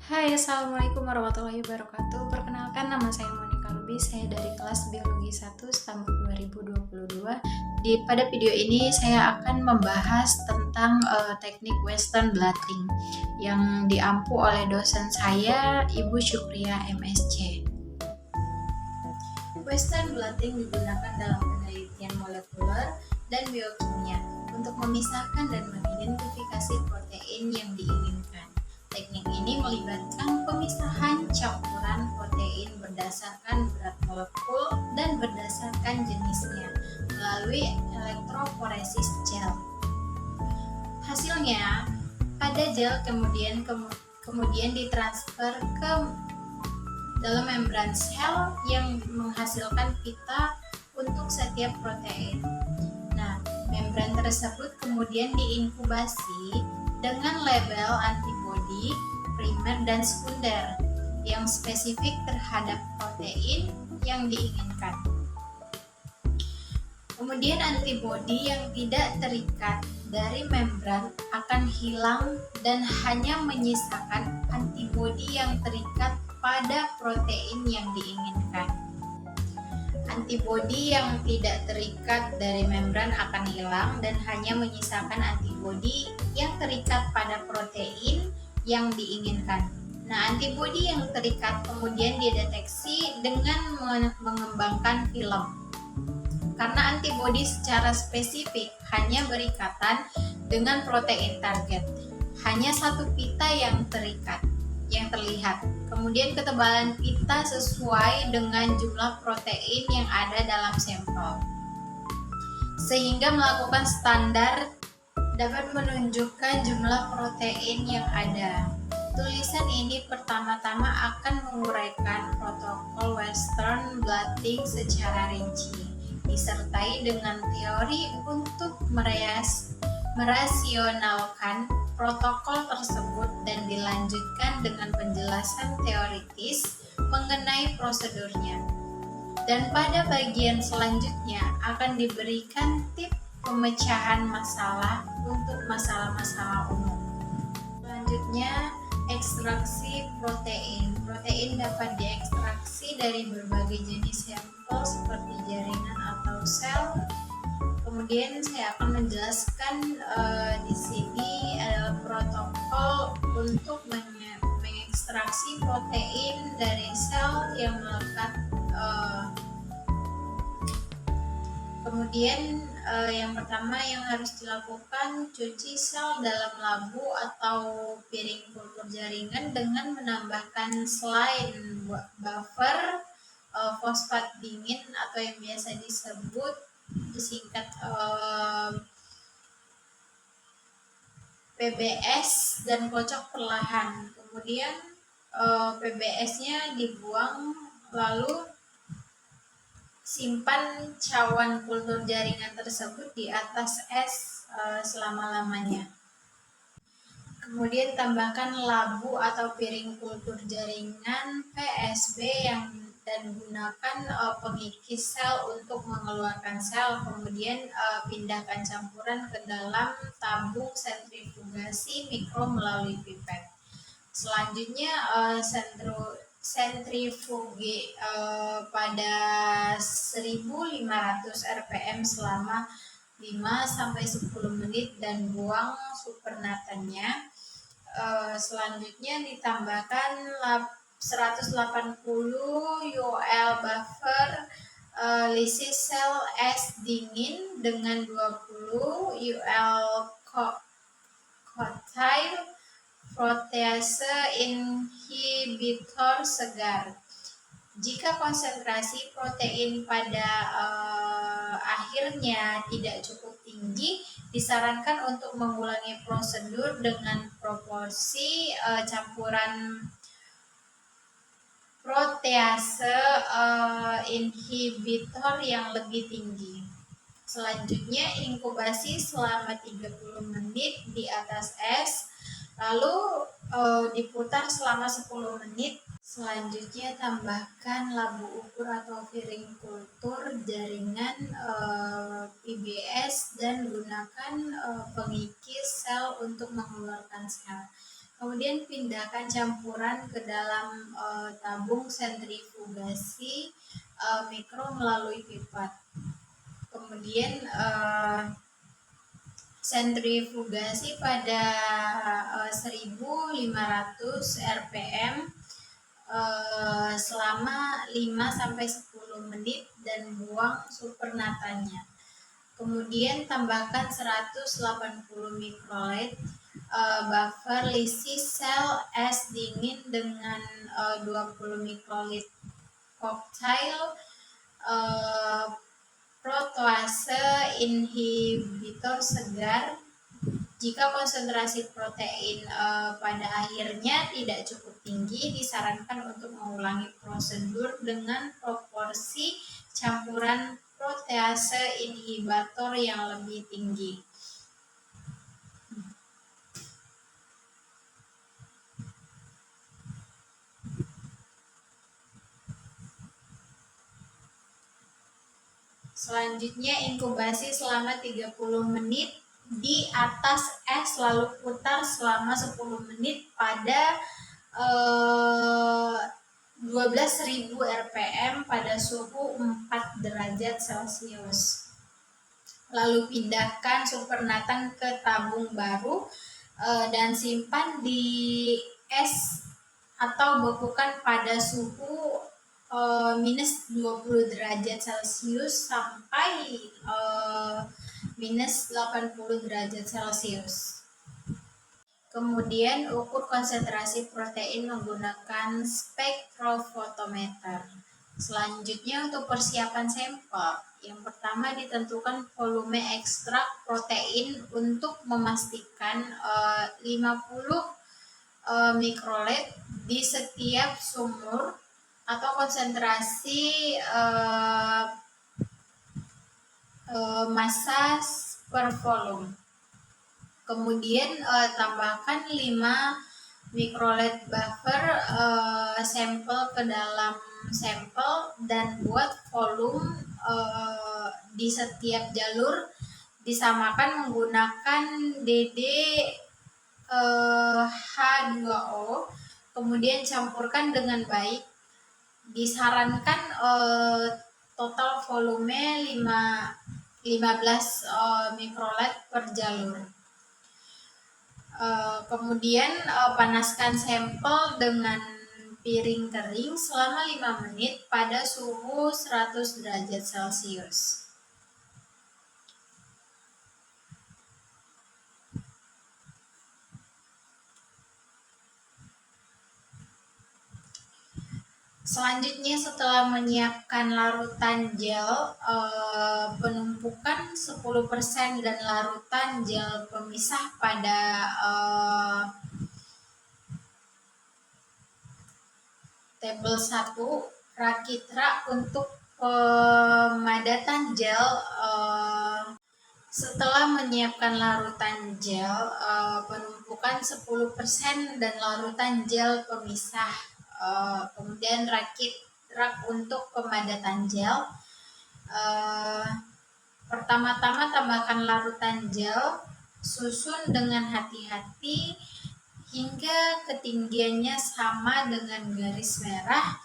Hai, Assalamualaikum warahmatullahi wabarakatuh. Perkenalkan, nama saya Monica Lubis. Saya dari kelas Biologi 1 STAMBUK 2022. Pada video ini saya akan membahas tentang teknik Western Blotting yang diampu oleh dosen saya, Ibu Syukria MSc. Western blotting digunakan dalam penelitian molekuler dan biokimia untuk memisahkan dan mengidentifikasi protein yang diinginkan. Teknik ini melibatkan pemisahan campuran protein berdasarkan berat molekul dan berdasarkan jenisnya melalui elektroforesis gel. Hasilnya, pada gel kemudian ditransfer ke dalam membran sel yang menghasilkan pita untuk setiap protein. Nah, membran tersebut kemudian diinkubasi dengan label antibodi primer dan sekunder yang spesifik terhadap protein yang diinginkan. Kemudian antibodi yang tidak terikat dari membran akan hilang dan hanya menyisakan antibodi yang terikat pada protein yang diinginkan. Antibodi yang tidak terikat dari membran akan hilang dan hanya menyisakan antibodi yang terikat pada protein yang diinginkan. Nah, antibodi yang terikat kemudian dideteksi dengan mengembangkan film. Karena antibodi secara spesifik hanya berikatan dengan protein target. Hanya satu pita yang terlihat. Kemudian ketebalan pita sesuai dengan jumlah protein yang ada dalam sampel. Sehingga melakukan standar dapat menunjukkan jumlah protein yang ada. Tulisan ini pertama-tama akan menguraikan protokol Western blotting secara rinci, disertai dengan teori untuk merasionalkan protokol tersebut dan dilanjutkan dengan penjelasan teoritis mengenai prosedurnya. Dan pada bagian selanjutnya akan diberikan tips pemecahan masalah untuk masalah-masalah umum. Selanjutnya, ekstraksi protein. Protein dapat diekstraksi dari berbagai jenis sampel seperti jaringan atau sel. Kemudian saya akan menjelaskan di sini adalah protokol untuk mengekstraksi protein dari sel yang melekat. Kemudian yang pertama yang harus dilakukan, cuci sel dalam labu atau piring kultur jaringan dengan menambahkan selain buffer fosfat dingin atau yang biasa disingkat PBS dan kocok perlahan. Kemudian PBS-nya dibuang, lalu simpan cawan kultur jaringan tersebut di atas es selama-lamanya. Kemudian tambahkan labu atau piring kultur jaringan PSB dan gunakan pengikis sel untuk mengeluarkan sel. Kemudian pindahkan campuran ke dalam tabung sentrifugasi mikro melalui pipet. Selanjutnya sentrifuge pada 1500 rpm selama 5-10 menit dan buang supernatannya. Selanjutnya ditambahkan 180 UL buffer lysis sel es dingin dengan 20 UL cocktail protease inhibitor segar. Jika konsentrasi protein pada akhirnya tidak cukup tinggi, disarankan untuk mengulangi prosedur dengan proporsi campuran protease inhibitor yang lebih tinggi. Selanjutnya inkubasi selama 30 menit di atas es, lalu diputar selama 10 menit. Selanjutnya tambahkan labu ukur atau piring kultur jaringan PBS dan gunakan pengikis sel untuk mengeluarkan sel. Kemudian pindahkan campuran ke dalam tabung sentrifugasi mikro melalui pipa. Kemudian sentrifugasi pada 1500 rpm selama 5-10 menit dan buang supernatanya. Kemudian tambahkan 180 mikroliter buffer lisi sel es dingin dengan 20 mikroliter cocktail protease inhibitor segar. Jika konsentrasi protein pada akhirnya tidak cukup tinggi, disarankan untuk mengulangi prosedur dengan proporsi campuran protease inhibitor yang lebih tinggi. Selanjutnya inkubasi selama 30 menit di atas es, lalu putar selama 10 menit pada 12.000 rpm pada suhu 4 derajat Celcius. Lalu pindahkan supernatan ke tabung baru dan simpan di es atau bekukan pada suhu minus 20 derajat Celcius sampai minus 80 derajat Celcius. Kemudian ukur konsentrasi protein menggunakan spektrofotometer. Selanjutnya untuk persiapan sampel. Yang pertama ditentukan volume ekstrak protein untuk memastikan 50 mikroliter di setiap sumur atau konsentrasi massa per volume. Kemudian tambahkan 5 mikroliter buffer sampel ke dalam sampel dan buat volume di setiap jalur disamakan menggunakan DD H2O. Kemudian campurkan dengan baik. Disarankan total volume 15 mikroliter per jalur. Kemudian panaskan sampel dengan piring kering selama 5 menit pada suhu 100 derajat Celcius. Selanjutnya setelah menyiapkan larutan gel, penumpukan 10% dan larutan gel pemisah pada tabel 1, rakit rak untuk pemadatan gel. Setelah menyiapkan larutan gel, penumpukan 10% dan larutan gel pemisah. Kemudian rakit rak untuk pemadatan gel. Pertama-tama tambahkan larutan gel, susun dengan hati-hati hingga ketinggiannya sama dengan garis merah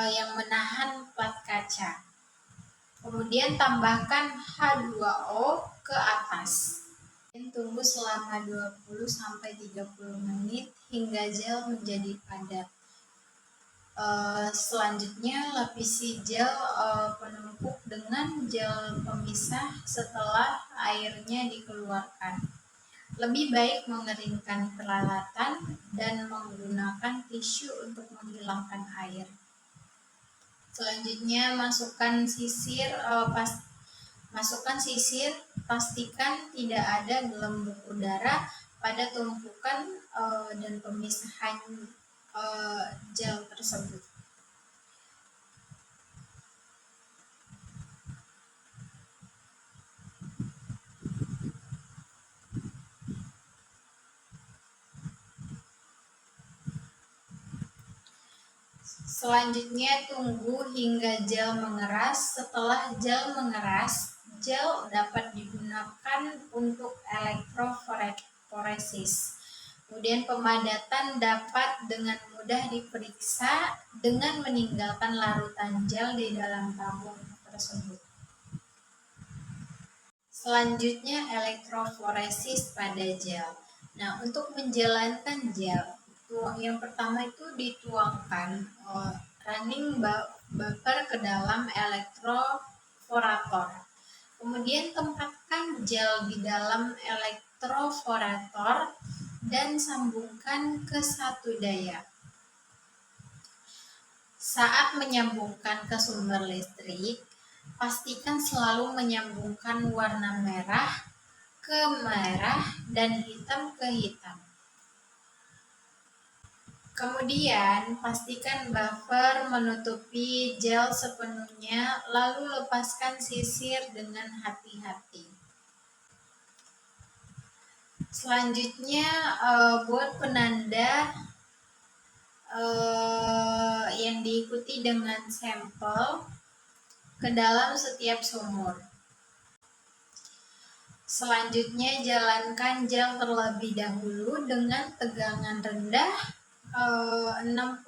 yang menahan plat kaca. Kemudian tambahkan H2O ke atas. Tunggu selama 20-30 menit hingga gel menjadi padat. Selanjutnya lapisi gel penumpuk dengan gel pemisah setelah airnya dikeluarkan. Lebih baik mengeringkan peralatan dan menggunakan tisu untuk menghilangkan air. Selanjutnya masukkan sisir, pastikan tidak ada gelembung udara pada tumpukan dan pemisahan gel tersebut. Selanjutnya tunggu hingga gel mengeras. Setelah gel mengeras, gel dapat digunakan untuk elektroforesis. Kemudian pemadatan dapat dengan mudah diperiksa dengan meninggalkan larutan gel di dalam tabung tersebut. Selanjutnya elektroforesis pada gel. Nah, untuk menjalankan gel, yang pertama itu dituangkan running buffer ke dalam elektroforator. Kemudian tempatkan gel di dalam elektroforator dan sambungkan ke satu daya. Saat menyambungkan ke sumber listrik, pastikan selalu menyambungkan warna merah ke merah dan hitam ke hitam. Kemudian, pastikan buffer menutupi gel sepenuhnya, lalu lepaskan sisir dengan hati-hati. Selanjutnya, buat penanda yang diikuti dengan sampel ke dalam setiap sumur. Selanjutnya, jalankan gel terlebih dahulu dengan tegangan rendah 60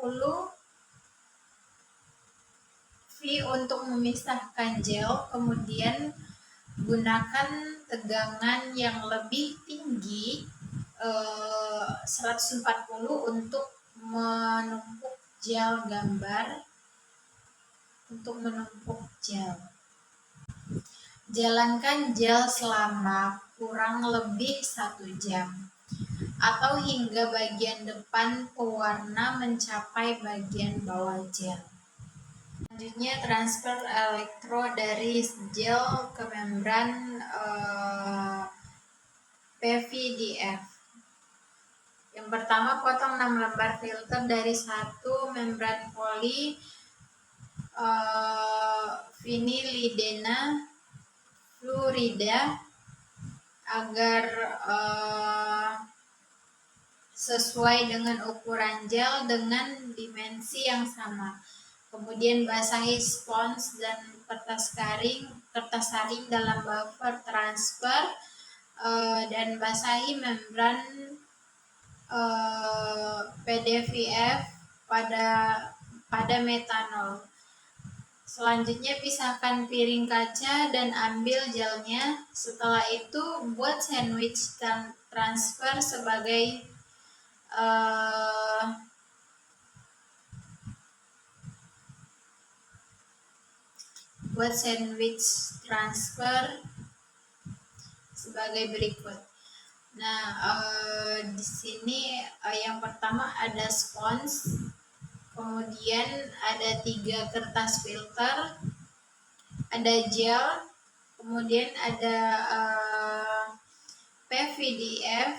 V untuk memisahkan gel, kemudian gunakan tegangan yang lebih tinggi 140 untuk menumpuk gel Jalankan gel selama kurang lebih 1 jam atau hingga bagian depan pewarna mencapai bagian bawah gel. Selanjutnya, transfer elektro dari gel ke membran PVDF. Yang pertama, potong 6 lembar filter dari satu membran poli vinilidena fluorida agar sesuai dengan ukuran gel dengan dimensi yang sama. Kemudian basahi spons dan kertas saring dalam buffer transfer dan basahi membran PVDF pada metanol. Selanjutnya, pisahkan piring kaca dan ambil gelnya. Setelah itu, buat sandwich transfer sebagai berikut. Nah, di sini yang pertama ada spons, kemudian ada 3 kertas filter, ada gel, kemudian ada PVDF,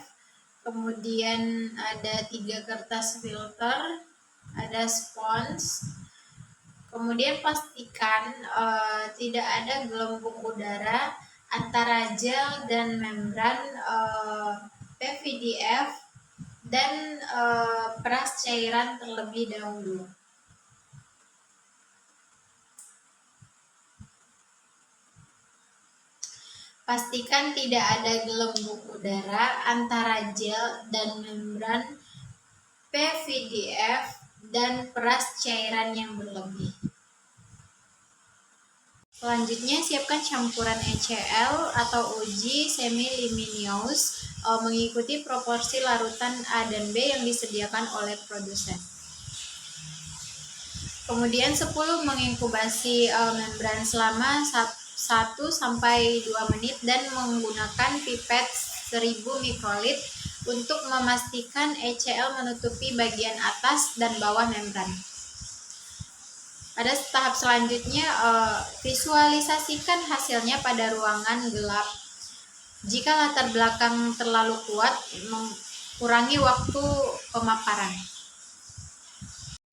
kemudian ada 3 kertas filter, ada spons. Kemudian pastikan tidak ada gelembung udara antara gel dan membran PVDF dan peras cairan terlebih dahulu. Pastikan tidak ada gelembung udara antara gel dan membran PVDF dan peras cairan yang berlebih. Selanjutnya, siapkan campuran HCl atau uji semi-luminous mengikuti proporsi larutan A dan B yang disediakan oleh produsen. Kemudian 10 menginkubasi membran selama 1-2 menit dan menggunakan pipet 1000 mikrolit untuk memastikan HCl menutupi bagian atas dan bawah membran. Pada tahap selanjutnya, visualisasikan hasilnya pada ruangan gelap. Jika latar belakang terlalu kuat, kurangi waktu pemaparan.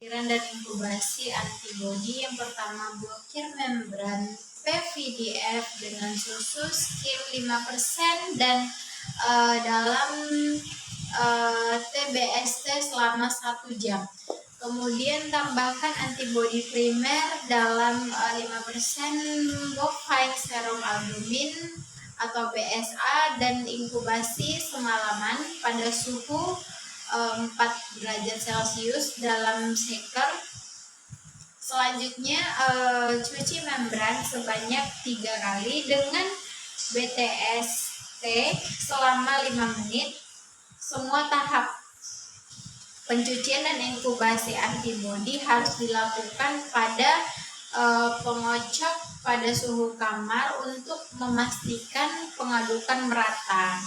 Cairan dan inkubasi antibodi. Yang pertama, blokir membran PVDF dengan susu skim 5% dan dalam TBST selama 1 jam. Kemudian tambahkan antibodi primer dalam 5% bovine serum albumin atau BSA dan inkubasi semalaman pada suhu 4 derajat Celcius dalam shaker. Selanjutnya cuci membran sebanyak 3 kali dengan BTST selama 5 menit. Semua tahap pencucian dan inkubasi antibodi harus dilakukan pada pengocok pada suhu kamar untuk memastikan pengadukan merata.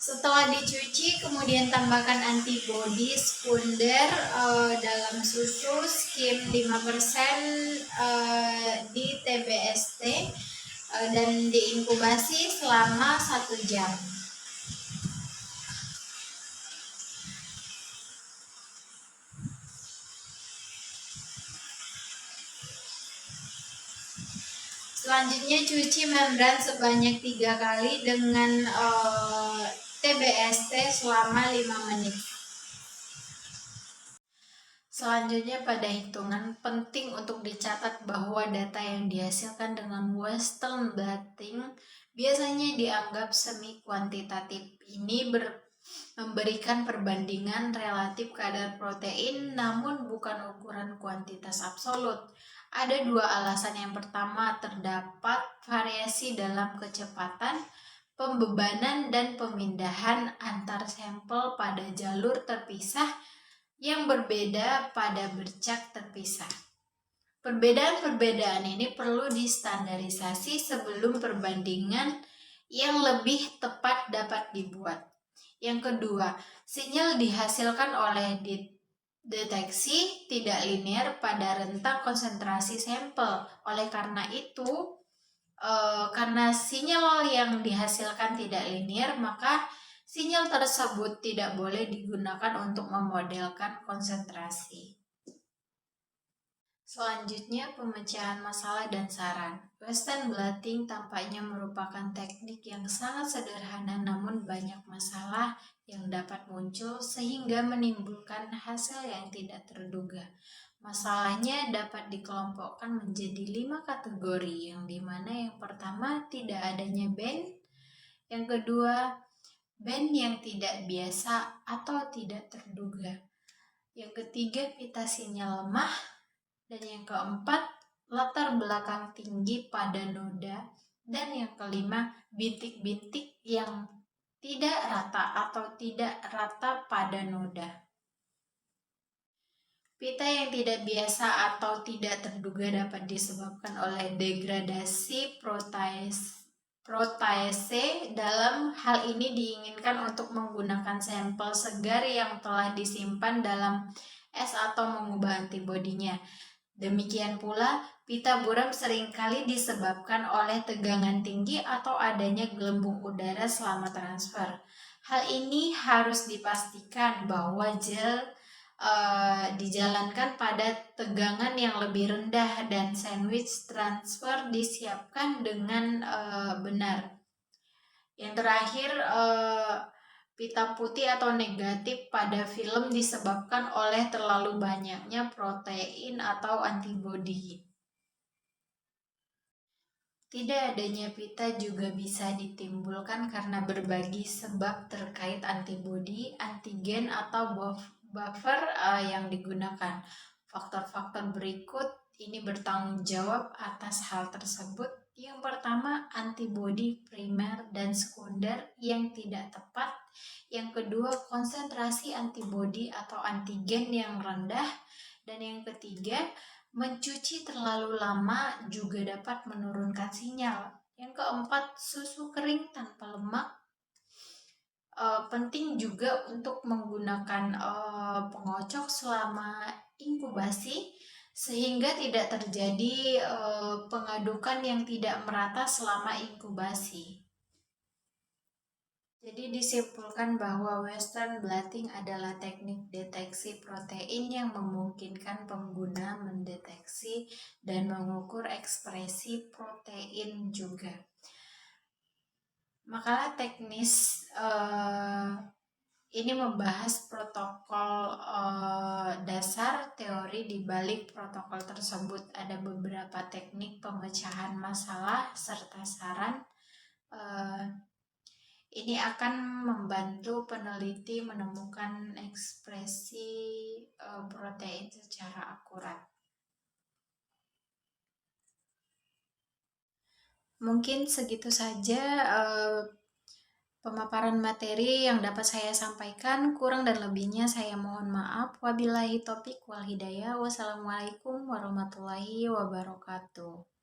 Setelah dicuci, kemudian tambahkan antibodi sekunder dalam susu, skim 5% di TBST dan diinkubasi selama 1 jam. Selanjutnya cuci membran sebanyak 3 kali dengan TBST selama 5 menit. Selanjutnya pada hitungan, penting untuk dicatat bahwa data yang dihasilkan dengan Western blotting biasanya dianggap semi kuantitatif. Ini memberikan perbandingan relatif kadar protein namun bukan ukuran kuantitas absolut. Ada 2 alasan. Yang pertama, terdapat variasi dalam kecepatan pembebanan dan pemindahan antar sampel pada jalur terpisah yang berbeda pada bercak terpisah. Perbedaan-perbedaan ini perlu distandarisasi sebelum perbandingan yang lebih tepat dapat dibuat. Yang kedua, sinyal dihasilkan oleh deteksi tidak linear pada rentang konsentrasi sampel. Oleh karena itu, karena sinyal yang dihasilkan tidak linear, maka sinyal tersebut tidak boleh digunakan untuk memodelkan konsentrasi. Selanjutnya, pemecahan masalah dan saran. Western blotting tampaknya merupakan teknik yang sangat sederhana namun banyak masalah yang dapat muncul sehingga menimbulkan hasil yang tidak terduga. Masalahnya dapat dikelompokkan menjadi 5 kategori, yang dimana yang pertama tidak adanya band, yang kedua band yang tidak biasa atau tidak terduga, yang ketiga pita sinyal lemah, dan yang keempat latar belakang tinggi pada noda, dan yang kelima bintik-bintik yang tidak rata atau tidak rata pada noda. Pita yang tidak biasa atau tidak terduga dapat disebabkan oleh degradasi protease. Dalam hal ini diinginkan untuk menggunakan sampel segar yang telah disimpan dalam es atau mengubah antibodinya. Demikian pula, pita buram seringkali disebabkan oleh tegangan tinggi atau adanya gelembung udara selama transfer. Hal ini harus dipastikan bahwa gel dijalankan pada tegangan yang lebih rendah dan sandwich transfer disiapkan dengan benar. Yang terakhir, pita putih atau negatif pada film disebabkan oleh terlalu banyaknya protein atau antibodi. Tidak adanya pita juga bisa ditimbulkan karena berbagai sebab terkait antibodi, antigen, atau buffer yang digunakan. Faktor-faktor berikut ini bertanggung jawab atas hal tersebut. Yang pertama, antibodi primer dan sekunder yang tidak tepat. Yang kedua, konsentrasi antibodi atau antigen yang rendah. Dan yang ketiga, mencuci terlalu lama juga dapat menurunkan sinyal. Yang keempat, susu kering tanpa lemak. Penting juga untuk menggunakan pengocok selama inkubasi sehingga tidak terjadi pengadukan yang tidak merata selama inkubasi. Jadi disimpulkan bahwa Western blotting adalah teknik deteksi protein yang memungkinkan pengguna mendeteksi dan mengukur ekspresi protein juga. Makalah teknis Ini membahas protokol dasar teori di balik protokol tersebut. Ada beberapa teknik pemecahan masalah serta saran. Ini akan membantu peneliti menemukan ekspresi protein secara akurat. Mungkin segitu saja pemaparan materi yang dapat saya sampaikan. Kurang dan lebihnya saya mohon maaf. Wabillahi taufiq wal hidayah. Wassalamualaikum warahmatullahi wabarakatuh.